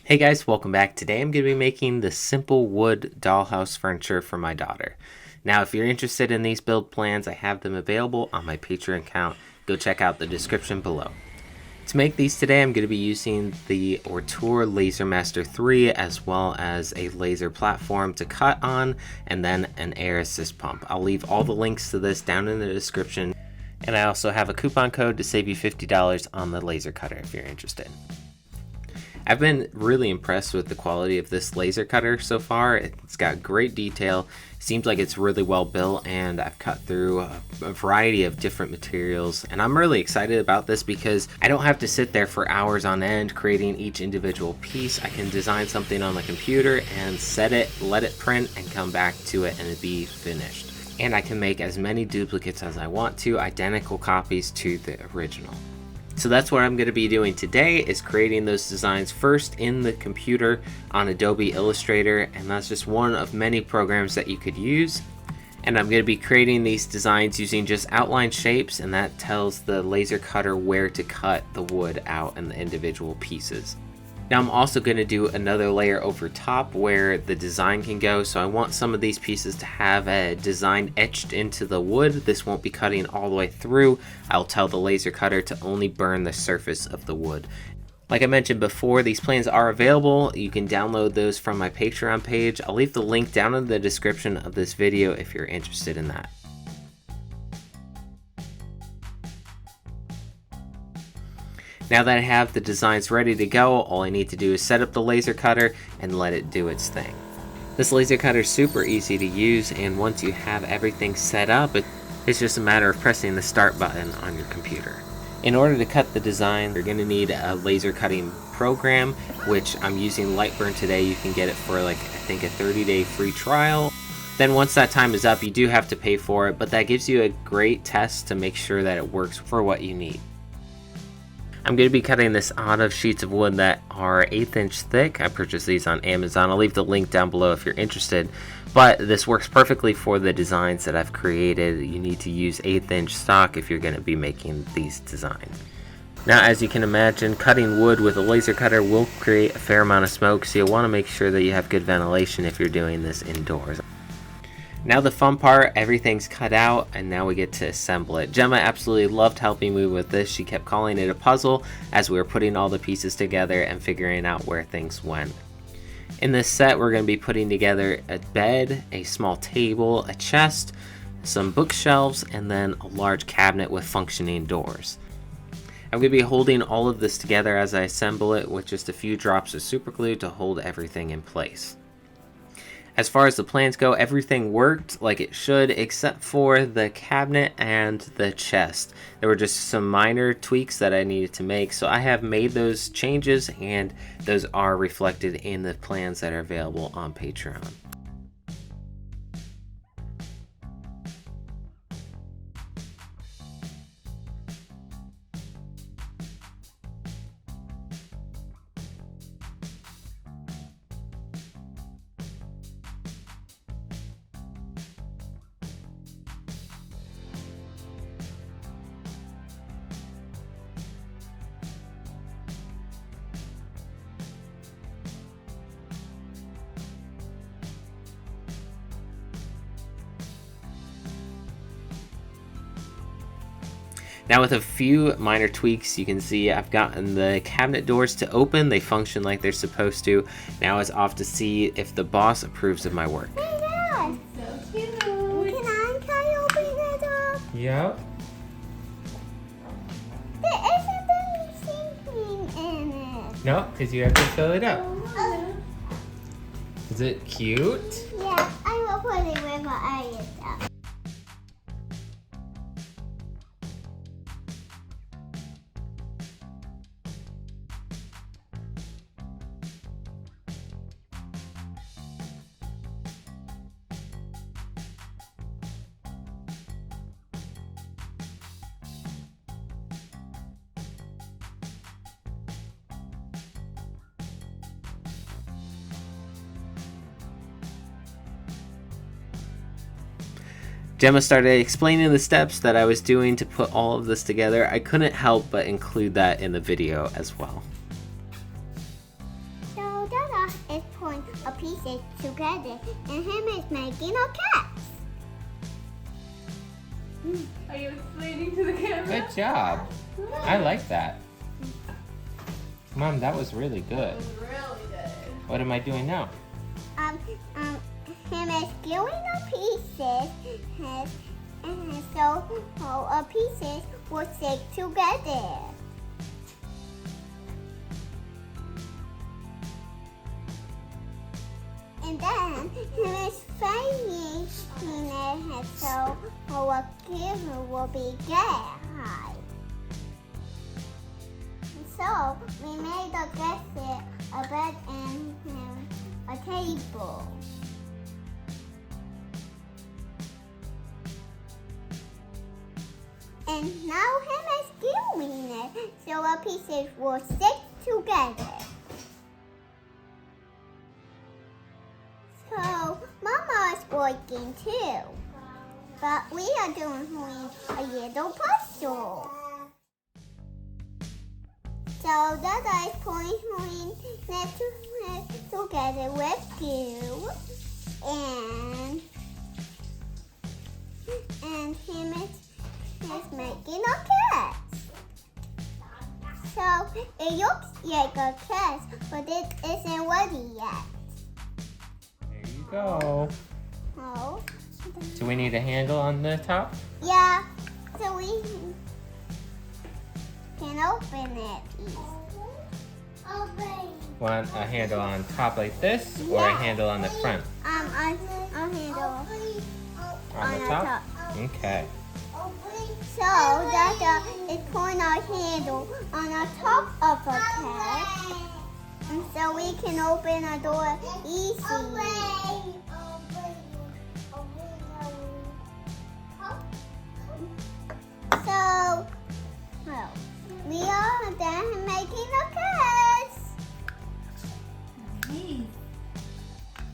Hey guys, welcome back. Today I'm going to be making the simple wood dollhouse furniture for my daughter. Now if you're interested in these build plans, I have them available on my Patreon account. Go check out the description below. To make these today, I'm going to be using the Ortur Laser Master 3 as well as a laser platform to cut on and then an air assist pump. I'll leave all the links to this down in the description, and I also have a coupon code to save you $50 on the laser cutter if you're interested. I've been really impressed with the quality of this laser cutter so far. It's got great detail, seems like it's really well built, and I've cut through a variety of different materials, and I'm really excited about this because I don't have to sit there for hours on end creating each individual piece. I can design something on the computer and set it, let it print, and come back to it and it'd be finished. And I can make as many duplicates as I want to, identical copies to the original. So that's what I'm going to be doing today, is creating those designs first in the computer on Adobe Illustrator, and that's just one of many programs that you could use. And I'm going to be creating these designs using just outline shapes, and that tells the laser cutter where to cut the wood out in the individual pieces. Now I'm also going to do another layer over top where the design can go, so I want some of these pieces to have a design etched into the wood. This won't be cutting all the way through. I'll tell the laser cutter to only burn the surface of the wood. Like I mentioned before, these plans are available. You can download those from my Patreon page. I'll leave the link down in the description of this video if you're interested in that. Now that I have the designs ready to go, all I need to do is set up the laser cutter and let it do its thing. This laser cutter is super easy to use, and once you have everything set up, it's just a matter of pressing the start button on your computer. In order to cut the design, you're going to need a laser cutting program, which I'm using Lightburn today. You can get it for I think a 30-day free trial. Then once that time is up, you do have to pay for it, but that gives you a great test to make sure that it works for what you need. I'm going to be cutting this out of sheets of wood that are 1/8 inch thick. I purchased these on Amazon. I'll leave the link down below if you're interested. But this works perfectly for the designs that I've created. You need to use 1/8 inch stock if you're going to be making these designs. Now, as you can imagine, cutting wood with a laser cutter will create a fair amount of smoke, so you'll want to make sure that you have good ventilation if you're doing this indoors. Now the fun part, everything's cut out, and now we get to assemble it. Gemma absolutely loved helping me with this. She kept calling it a puzzle as we were putting all the pieces together and figuring out where things went. In this set, we're going to be putting together a bed, a small table, a chest, some bookshelves, and then a large cabinet with functioning doors. I'm going to be holding all of this together as I assemble it with just a few drops of super glue to hold everything in place. As far as the plans go, everything worked like it should except for the cabinet and the chest. There were just some minor tweaks that I needed to make, so I have made those changes, and those are reflected in the plans that are available on Patreon. Now with a few minor tweaks, you can see I've gotten the cabinet doors to open. They function like they're supposed to. Now it's off to see if the boss approves of my work. Hey Dad! So cute! Can I open the door? Yep. There isn't anything in it. No, because you have to fill it up. Oh. Is it cute? Yeah, I will put it where my eye is up. Gemma started explaining the steps that I was doing to put all of this together. I couldn't help but include that in the video as well. So is putting a pieces together, and him is making a cat. Are you explaining to the camera? Good job. I like that. Mom, that was really good. That was really good. What am I doing now? Him is gluing the pieces, and so all pieces will stick together. And then him is finding it, so our camera will be high. So we made a dresser, a bed, and a table. And now him is gluing it, so our pieces will stick together. So Mama is working too, but we are doing a little puzzle. So Dada is putting it together with glue, and him is making a cat. So it looks like a cat, but it isn't ready yet. There you go. Oh. Do we need a handle on the top? Yeah, so we can open it. Want a handle on top like this, or a handle on the front? A handle On the top? Okay. So Dada is putting our handle on the top of the cat, and so we can open the door easily. So, well, we are done making the cats. Nice.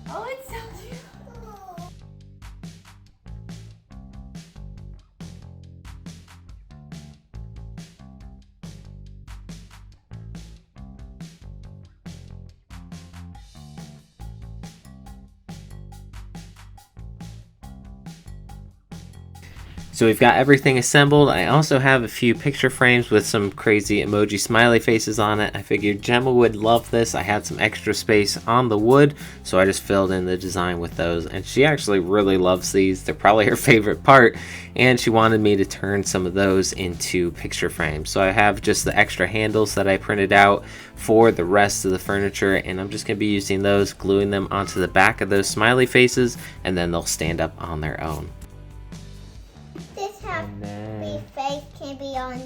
Oh, it sounds beautiful. So we've got everything assembled. I also have a few picture frames with some crazy emoji smiley faces on it. I figured Gemma would love this. I had some extra space on the wood, so I just filled in the design with those. And she actually really loves these. They're probably her favorite part. And she wanted me to turn some of those into picture frames. So I have just the extra handles that I printed out for the rest of the furniture. And I'm just going to be using those, gluing them onto the back of those smiley faces, and then they'll stand up on their own. This face can be on,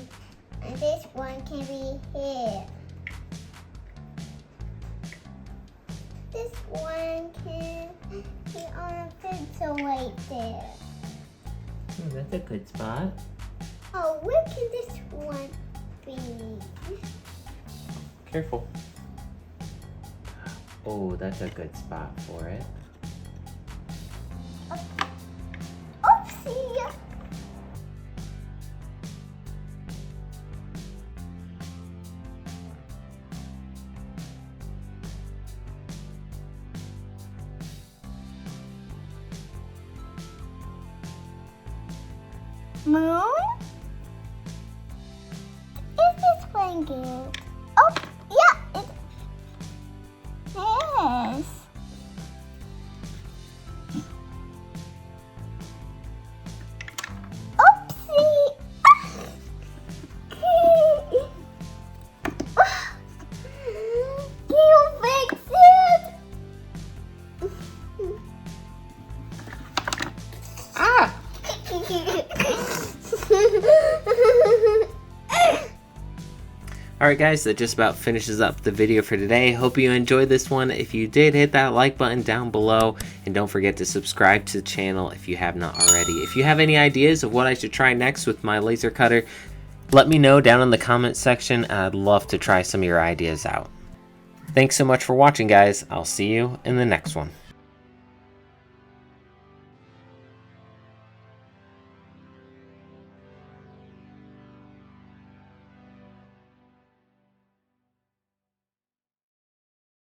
and this one can be here. This one can be on a pencil right there. Oh, that's a good spot. Oh, where can this one be? Careful. Oh, that's a good spot for it. Oopsie! Moon? Is this one good? Oh, yeah, it is. Oopsie! You fix it! Ah! Alright guys, that just about finishes up the video for today. Hope you enjoyed this one. If you did, hit that like button down below, and don't forget to subscribe to the channel if you have not already. If you have any ideas of what I should try next with my laser cutter, let me know down in the comment section. I'd love to try some of your ideas out. Thanks so much for watching guys. I'll see you in the next one.